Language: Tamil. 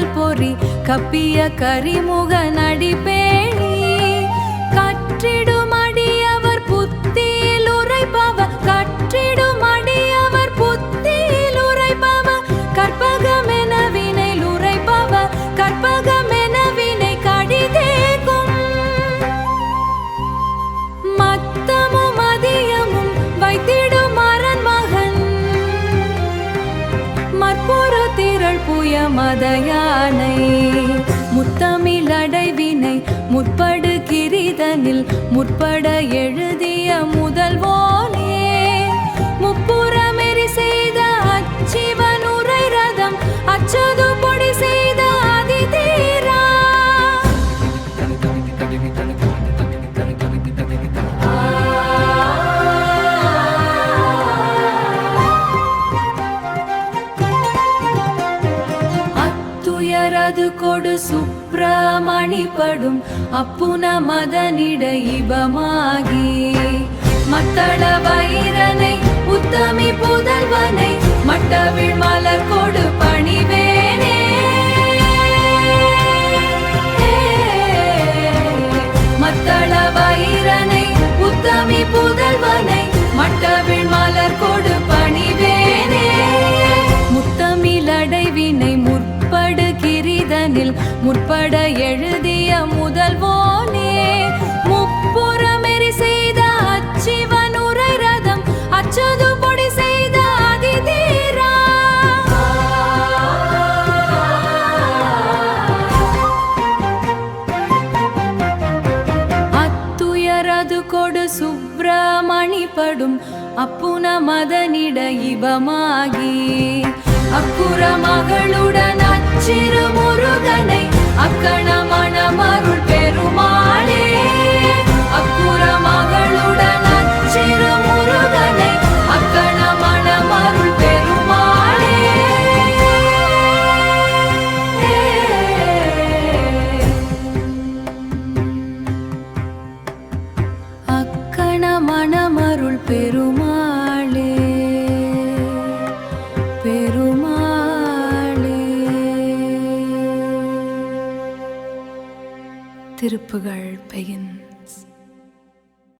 கப்பல் பொறி கப்பிய கரிமுக நடிப்பேணி கற்றிடும் அடியவர் புத்தியில் உரைப்பவர் கற்றிடும் அடியவர் புத்தியில் உரைப்பவர் கற்பகமென வினையில் உரைப்பவர் கற்பகமென வினை கடிதேகும் மத்தமும் அதியமும் வைத்திடும் அரண் மகன் மற்பொரு திரள் புய மதயானை முத்தமிழ் அடைவினை முற்படு கிரிதனில் முற்பட எழுதிய முதல்வோனே முப்புறமெறி செய்த அச்சிவன் உரை ரதம் அச்சது பொடி செய்த அதிதீரா அத்துயரது கொடு சுப்பிரமணிப்படும் அப்புன மதனிட இபமாகி மத்தள வைரனை உத்தமி புதல்வனை மட்டவிழ் மலர் கொடு பணிவேனே மத்தள வைரனை உத்தமி புதல்வனை மட்டவிழ் மலர் கொடு பணிவேனே முத்தமிழ் அடைவினை முற்படு கிரிதனில் முற்பட எழுதிய முதல்வோனே முப்புறமெறி செய்த அச்சிவன் உரை ரதம் அச்சது பொடி செய்த அதிதீரா அத்துயரது கொடு சுப்பிரமணிப்படும் அப்புன மதனிட இபமாகி அக்குற மகளுடன் அச்சிறு முருகனை அக்கண மணமருள் பெருமாளே அக்குற மகளுடன் அச்சிறு முருகனை அக்கண மணமருள் பெருமாளே அக்கண மணமருள் பெருமாளே திருப்புகழ் பெயின்